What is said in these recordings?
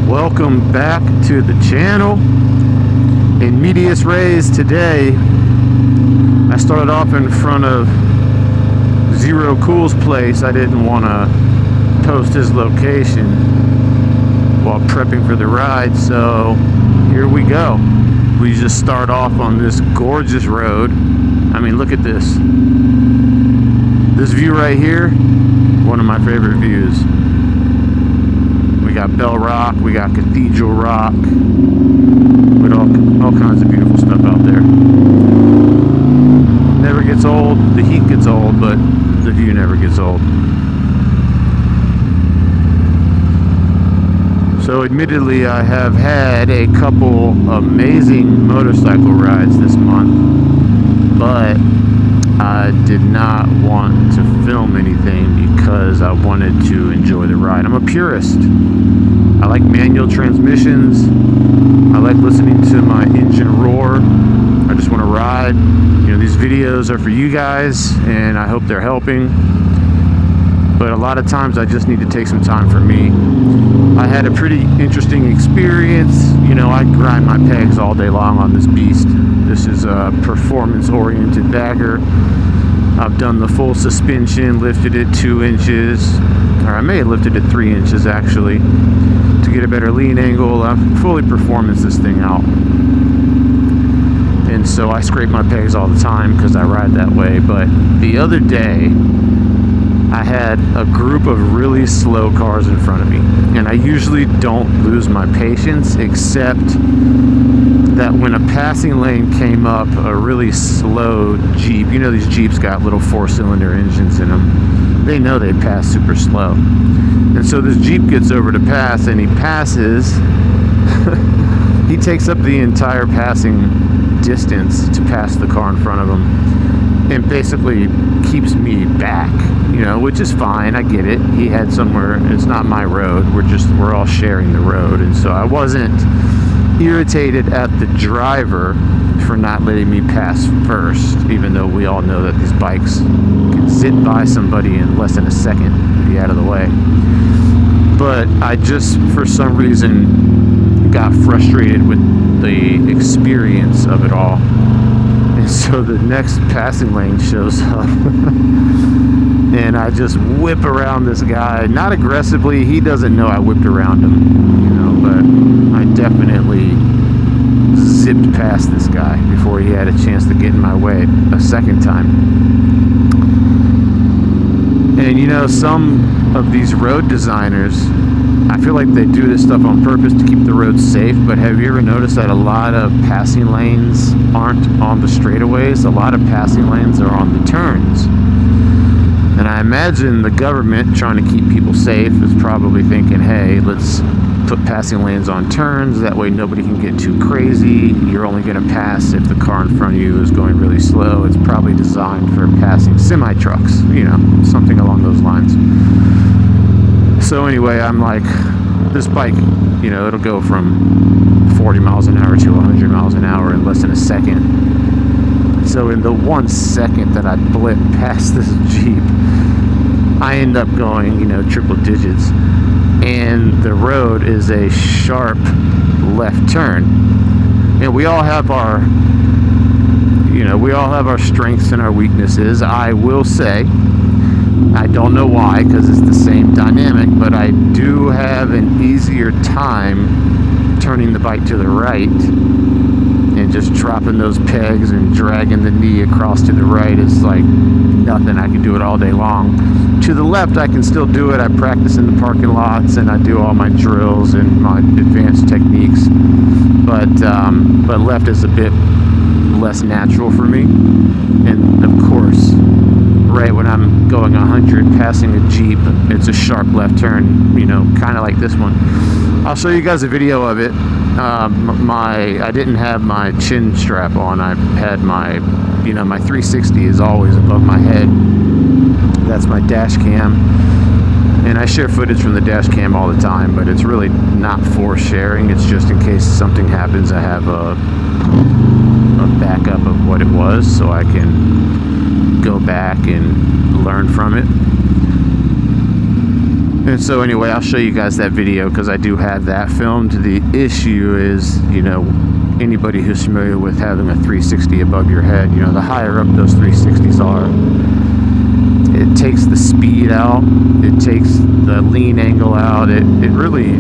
Welcome back to the channel. In medias res today, I started off in front of Zero Cool's place. I didn't want to post his location while prepping for the ride, so here we go. We just start off on this gorgeous road. I mean, look at this. This view right here, one of my favorite views. We got Bell Rock, we got Cathedral Rock, with all kinds of beautiful stuff out there. Never gets old. The heat gets old, but the view never gets old. So admittedly, I have had a couple amazing motorcycle rides this month, but I did not want to film anything because I wanted to enjoy the ride. I'm a purist. I like manual transmissions. I like listening to my engine roar. I just want to ride. You know, these videos are for you guys, and I hope they're helping. But a lot of times I just need to take some time for me. I had a pretty interesting experience. You know, I grind my pegs all day long on this beast. This is a performance-oriented bagger. I've done the full suspension, lifted it 2 inches, or I may have lifted it 3 inches actually, to get a better lean angle. I've fully performance this thing out. And so I scrape my pegs all the time because I ride that way. But the other day, I had a group of really slow cars in front of me, and I usually don't lose my patience, except that when a passing lane came up, a really slow Jeep, you know these Jeeps got little 4-cylinder engines in them, they know they pass super slow. And so this Jeep gets over to pass, and he passes he takes up the entire passing distance to pass the car in front of him, and basically keeps me back, you know, which is fine. I get it. He had somewhere, it's not my road, we're all sharing the road. And so I wasn't irritated at the driver for not letting me pass first, even though we all know that these bikes can zip by somebody in less than a second to be out of the way. But I just, for some reason, got frustrated with the experience of it all. And so the next passing lane shows up and I just whip around this guy, not aggressively. He doesn't know I whipped around him, you know, but I definitely zipped past this guy before he had a chance to get in my way a second time. And you know, some of these road designers, I feel like they do this stuff on purpose to keep the roads safe, but have you ever noticed that a lot of passing lanes aren't on the straightaways? A lot of passing lanes are on the turns. And I imagine the government, trying to keep people safe, is probably thinking, hey, let's put passing lanes on turns, that way nobody can get too crazy. You're only going to pass if the car in front of you is going really slow. It's probably designed for passing semi-trucks, you know, something along those lines. So anyway, I'm like, this bike, you know, it'll go from 40 miles an hour to 100 miles an hour in less than a second. So in the 1 second that I blip past this Jeep, I end up going, you know, triple digits. And the road is a sharp left turn. And we all have our, you know, we all have our strengths and our weaknesses. I will say, I don't know why, because it's the same dynamic, but I do have an easier time turning the bike to the right and just dropping those pegs and dragging the knee across to the right is like nothing. I can do it all day long. To the left, I can still do it. I practice in the parking lots and I do all my drills and my advanced techniques, but left is a bit less natural for me. And of course, right when I'm going 100 passing a Jeep, it's a sharp left turn, you know, kind of like this one. I'll show you guys a video of it. I didn't have my chin strap on. I had my, you know, my 360 is always above my head. That's my dash cam. And I share footage from the dash cam all the time, but it's really not for sharing. It's just in case something happens, I have a backup of what it was, so I can go back and learn from it. And so anyway, I'll show you guys that video because I do have that filmed. The issue is, you know, anybody who's familiar with having a 360 above your head, you know, the higher up those 360s are, it takes the speed out, it takes the lean angle out, it really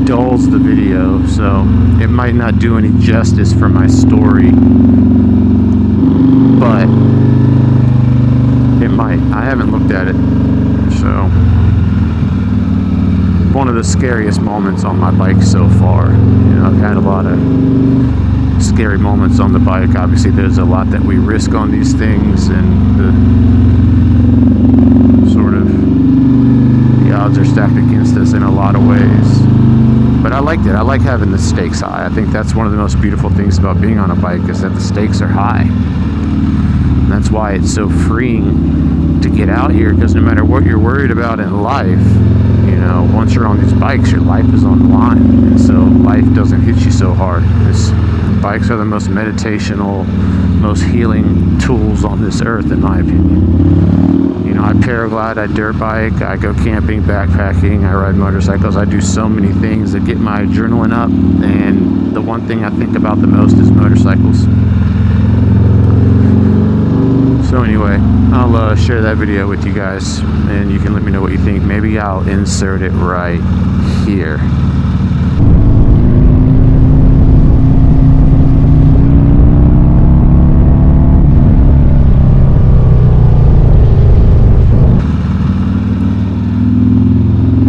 dulls the video, so it might not do any justice for my story, but it might. I haven't looked at it, so one of the scariest moments on my bike so far. You know, I've had a lot of scary moments on the bike. Obviously there's a lot that we risk on these things, and the odds are stacked against us in a lot of ways. But I liked it. I like having the stakes high. I think that's one of the most beautiful things about being on a bike, is that the stakes are high. And that's why it's so freeing to get out here, because no matter what you're worried about in life, you know, once you're on these bikes, your life is on the line. And so life doesn't hit you so hard. Bikes are the most meditational, most healing tools on this earth, in my opinion. You know, I paraglide, I dirt bike, I go camping, backpacking, I ride motorcycles. I do so many things that get my adrenaline up, and the one thing I think about the most is motorcycles. So anyway, I'll share that video with you guys, and you can let me know what you think. Maybe I'll insert it right here.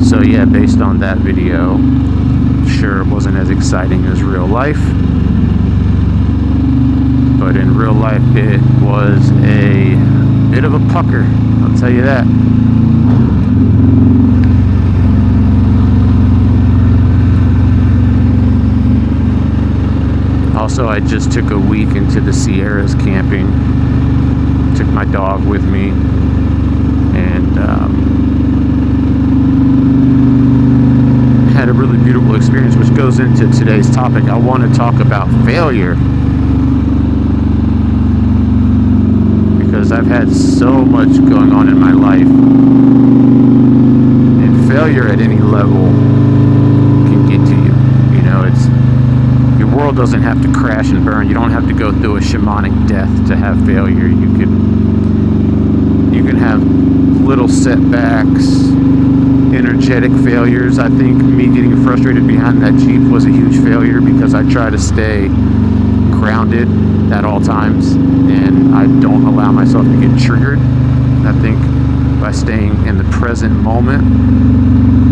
So yeah, based on that video, sure, it wasn't as exciting as real life, but in real life it was a bit of a pucker, I'll tell you that. Also, I just took a week into the Sierras camping, took my dog with me, and had a really beautiful experience, which goes into today's topic. I want to talk about failure, because I've had so much going on in my life, and failure at any level can get to you. You know, your world doesn't have to crash and burn. You don't have to go through a shamanic death to have failure. You can have little setbacks, energetic failures. I think me getting frustrated behind that Jeep was a huge failure, because I try to stay grounded at all times, and I don't allow myself to get triggered. And I think by staying in the present moment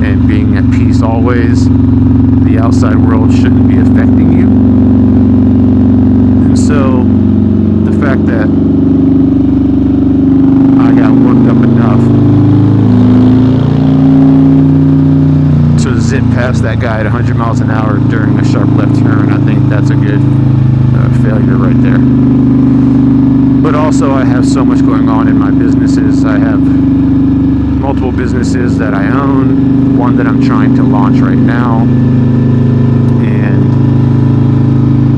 and being at peace always, the outside world shouldn't be affecting you. And so the fact that I got worked up enough to zip past that guy at 100 miles an hour during a sharp left turn, I think that's a good failure right there. But also, I have so much going on in my businesses. I have multiple businesses that I own, one that I'm trying to launch right now, and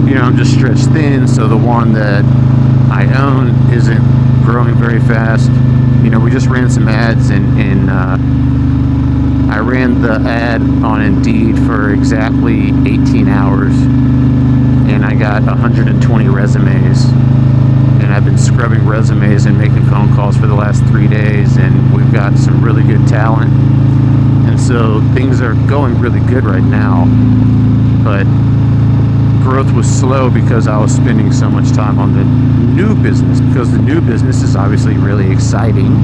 you know, I'm just stretched thin, so the one that I own isn't growing very fast. You know, we just ran some ads, and I ran the ad on Indeed for exactly 18 hours, and I got 120 resumes, and I've been scrubbing resumes and making phone calls for the last 3 days, and we've got some really good talent, and so things are going really good right now, but growth was slow because I was spending so much time on the new business, because the new business is obviously really exciting,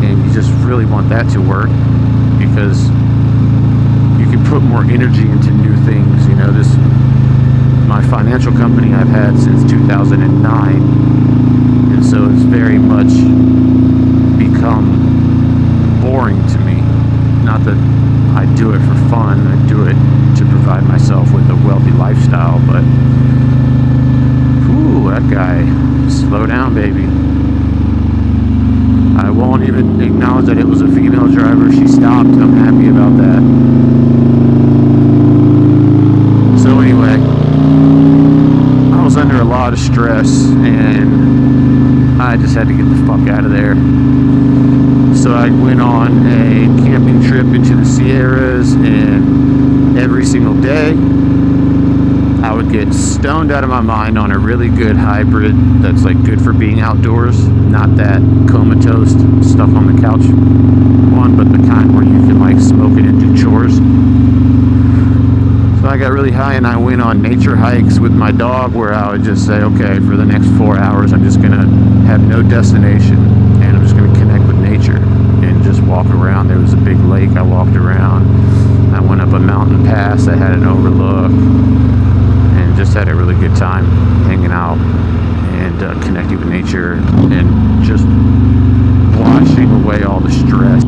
and you just really want that to work, because you can put more energy into new things. You know, my financial company I've had since 2009, and so it's very much become boring to me. Not that I do it for fun, I do it to provide myself with a wealthy lifestyle, but whew, that guy, slow down, baby. I won't even acknowledge that it was a female driver. She stopped. I'm happy about that. So anyway, I was under a lot of stress, and I just had to get the fuck out of there. So I went on a camping trip into the Sierras, and every single day I would get stoned out of my mind on a really good hybrid that's like good for being outdoors, not that comatose stuck on the couch one, but the kind where you can like smoke it and do chores. So I got really high and I went on nature hikes with my dog where I would just say, okay, for the next 4 hours I'm just gonna have no destination and I'm just gonna connect with nature and just walk around. There was a big lake, I walked around, I went up a mountain pass that had an overlook, and just had a really good time hanging out and connecting with nature and just washing away all the stress.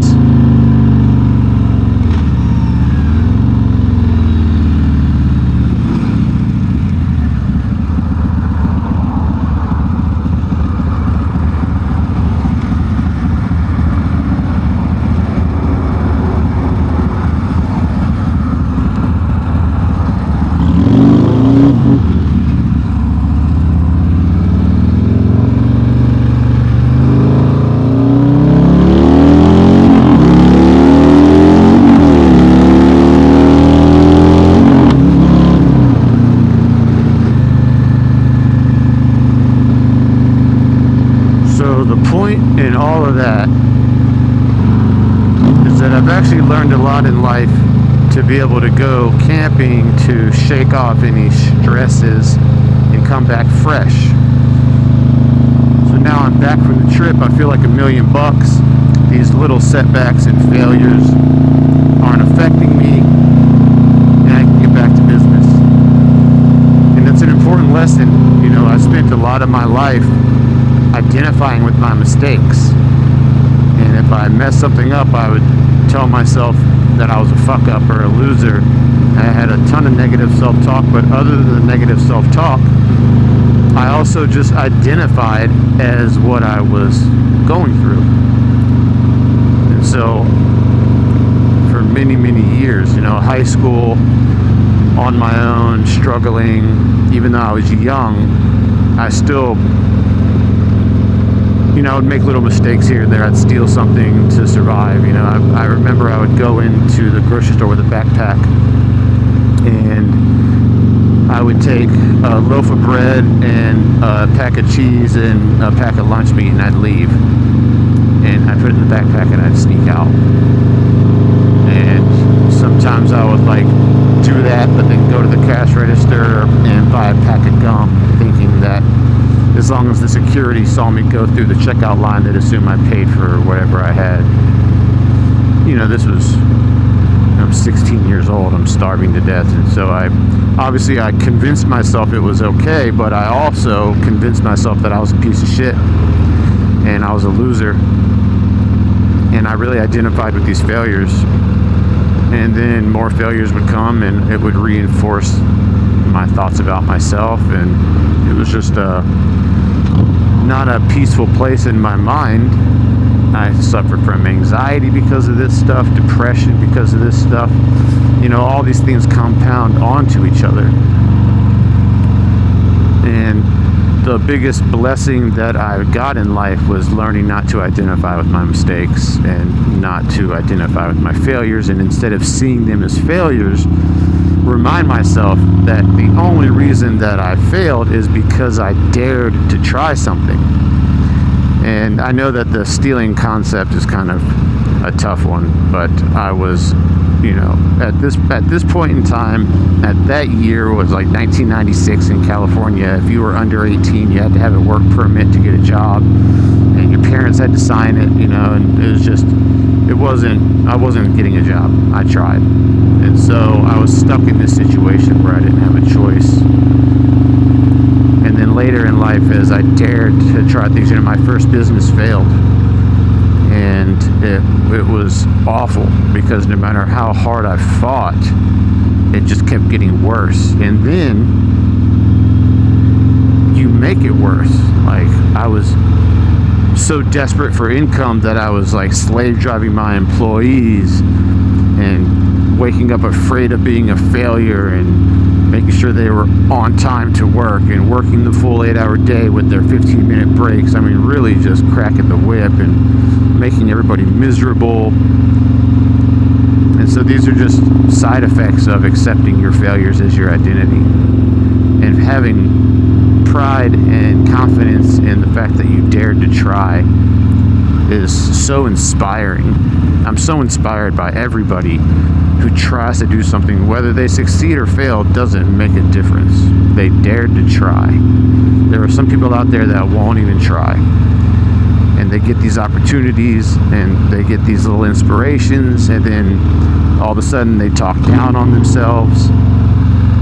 In all of that is that I've actually learned a lot in life to be able to go camping to shake off any stresses and come back fresh. So now I'm back from the trip, I feel like $1,000,000. These little setbacks and failures aren't affecting me, and I can get back to business. And that's an important lesson. You know, I spent a lot of my life identifying with my mistakes, and if I messed something up I would tell myself that I was a fuck up or a loser. I had a ton of negative self-talk, but other than the negative self-talk I also just identified as what I was going through. And so for many years, you know, high school, on my own, struggling, even though I was young, I still, you know, I would make little mistakes here and there. I'd steal something to survive. You know, I remember I would go into the grocery store with a backpack and I would take a loaf of bread and a pack of cheese and a pack of lunch meat and I'd leave. And I'd put it in the backpack and I'd sneak out. And sometimes I would like do that, but then go to the cash register and buy a pack of gum, thinking that as long as the security saw me go through the checkout line, they'd assume I paid for whatever I had. You know, this was, I'm 16 years old, I'm starving to death, and so I convinced myself it was okay, but I also convinced myself that I was a piece of shit and I was a loser, and I really identified with these failures, and then more failures would come and it would reinforce my thoughts about myself, and it was just not a peaceful place in my mind. I suffered from anxiety because of this stuff, depression because of this stuff. You know, all these things compound onto each other. And the biggest blessing that I got in life was learning not to identify with my mistakes and not to identify with my failures, and instead of seeing them as failures, remind myself that the only reason that I failed is because I dared to try something. And I know that the stealing concept is kind of a tough one, but I was, you know, at this point in time, at that year was like 1996 in California. If you were under 18, you had to have a work permit to get a job, and your parents had to sign it, you know, and it was just, I wasn't getting a job. I tried. And so I was stuck in this situation where I didn't have a choice. And then later in life, as I dared to try things, you know, my first business failed. And it was awful because no matter how hard I fought, it just kept getting worse. And then you make it worse. Like, I was so desperate for income that I was like slave driving my employees and waking up afraid of being a failure and making sure they were on time to work and working the full 8-hour day with their 15-minute breaks. I mean, really just cracking the whip and making everybody miserable. So these are just side effects of accepting your failures as your identity and having pride and confidence in the fact that you dared to try is so inspiring. I'm so inspired by everybody who tries to do something. Whether they succeed or fail doesn't make a difference. They dared to try. There are some people out there that won't even try, and they get these opportunities and they get these little inspirations, and then all of a sudden they talk down on themselves.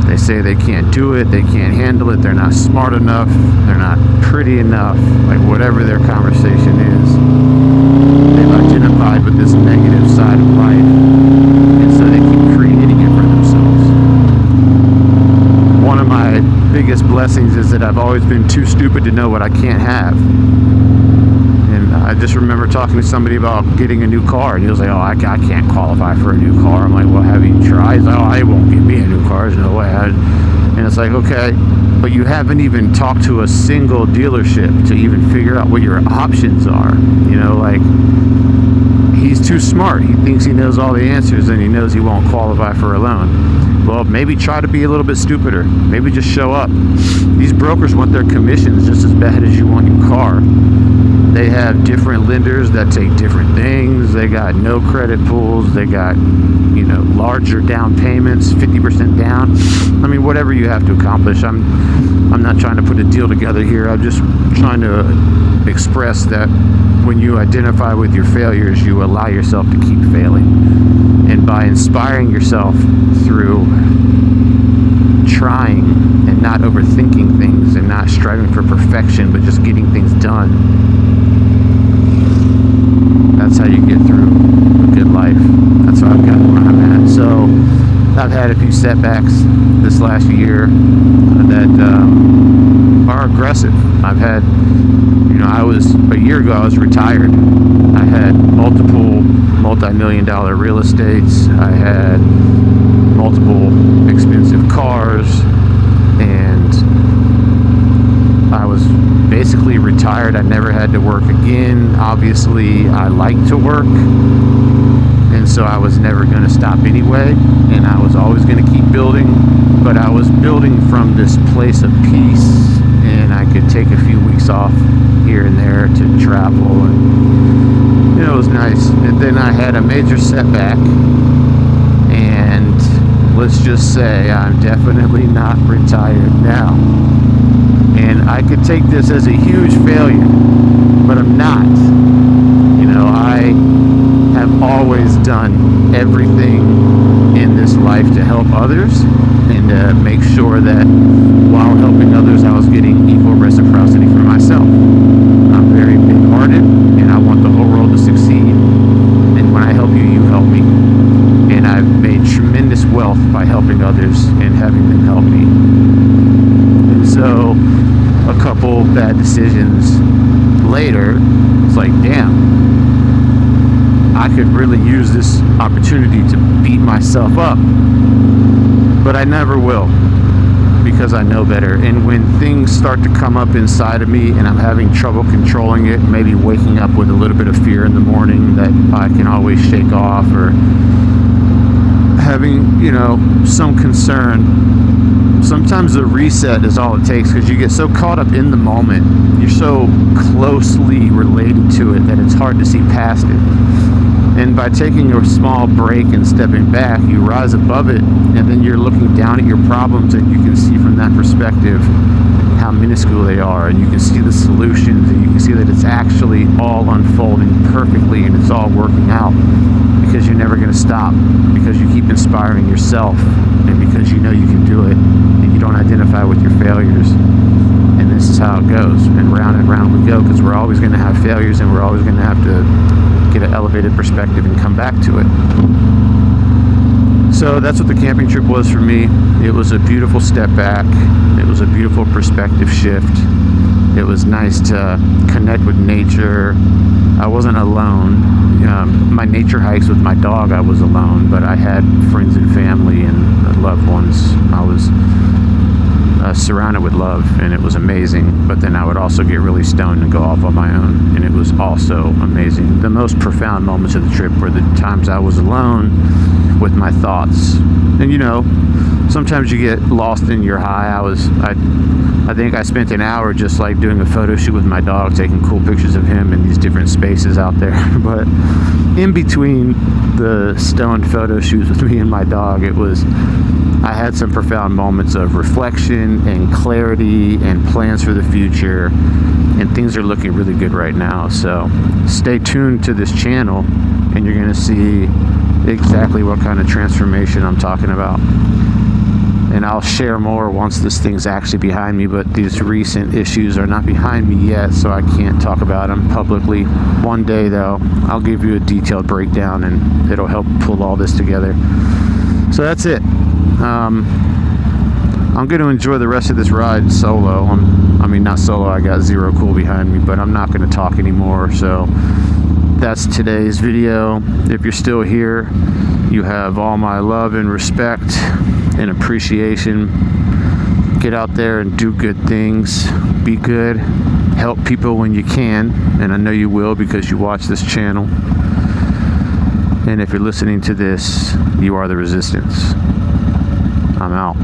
They say they can't do it, they can't handle it, they're not smart enough, they're not pretty enough, like whatever their conversation is. They've identified with this negative side of life, and so they keep creating it for themselves. One of my biggest blessings is that I've always been too stupid to know what I can't have. And I just remember talking to somebody about getting a new car, and he was like, oh, I can't qualify for a new car. I'm like, well, have you tried? He's like, oh, I won't give me a new car, there's no way. And it's like, okay, but you haven't even talked to a single dealership to even figure out what your options are. You know, like, he's too smart. He thinks he knows all the answers, and he knows he won't qualify for a loan. Well, maybe try to be a little bit stupider. Maybe just show up. These brokers want their commissions just as bad as you want your car. They have different lenders that take different things. They got no credit pools. They got, you know, larger down payments, 50% down. I mean, whatever you have to accomplish. I'm not trying to put a deal together here. I'm just trying to express that when you identify with your failures, you allow yourself to keep failing. And by inspiring yourself through trying and not overthinking things and not striving for perfection, but just getting things done, that's how you get through a good life. That's how I've gotten where I'm at. So I've had a few setbacks this last year that are aggressive. I've had, you know, a year ago I was retired. I had multiple multi-million-dollar real estates. I had multiple expensive cars, and I was basically retired. I never had to work again. Obviously, I like to work, and so I was never going to stop anyway, and I was always going to keep building, but I was building from this place of peace, and I could take a few weeks off here and there to travel, and you know, it was nice. And then I had a major setback, and let's just say I'm definitely not retired now. And I could take this as a huge failure, but I'm not. You know, I have always done everything in this life to help others and to make sure that while helping others, I was getting equal reciprocity for myself. I'm very big-hearted, and I want the whole world to succeed. And when I help you, you help me. And I've made tremendous wealth by helping others and having them help me. And so a couple bad decisions later, it's like, damn, I could really use this opportunity to beat myself up. But I never will, because I know better. And when things start to come up inside of me and I'm having trouble controlling it, maybe waking up with a little bit of fear in the morning that I can always shake off, or having, you know, some concern, sometimes the reset is all it takes, because you get so caught up in the moment. You're so closely related to it that it's hard to see past it. And by taking a small break and stepping back, you rise above it, and then you're looking down at your problems, and you can see from that perspective how minuscule they are, and you can see the solutions, and you can see that it's actually all unfolding perfectly, and it's all working out, because you're never going to stop, because you keep inspiring yourself, and because you know you can do it, and you don't identify with your failures. And this is how it goes, and round we go, because we're always going to have failures, and we're always going to have to get an elevated perspective and come back to it. So that's what the camping trip was for me. It was a beautiful step back. It was a beautiful perspective shift. It was nice to connect with nature. I wasn't alone. My nature hikes with my dog, I was alone, but I had friends and family and loved ones. I was was surrounded with love, and it was amazing. But then I would also get really stoned and go off on my own, and it was also amazing. The most profound moments of the trip were the times I was alone with my thoughts. And you know, sometimes you get lost in your high. I think I spent an hour just like doing a photo shoot with my dog, taking cool pictures of him in these different spaces out there. But in between the stoned photo shoots with me and my dog, I had some profound moments of reflection and clarity and plans for the future, and things are looking really good right now. So stay tuned to this channel, and you're going to see exactly what kind of transformation I'm talking about. And I'll share more once this thing's actually behind me, but these recent issues are not behind me yet, so I can't talk about them publicly. One day, though, I'll give you a detailed breakdown, and it'll help pull all this together. So that's it. I'm going to enjoy the rest of this ride solo. I mean, not solo, I got Zero Cool behind me, but I'm not going to talk anymore. So that's today's video. If you're still here, you have all my love and respect and appreciation. Get out there and do good things. Be good. Help people when you can. And I know you will because you watch this channel. And if you're listening to this, you are the resistance. I'm out.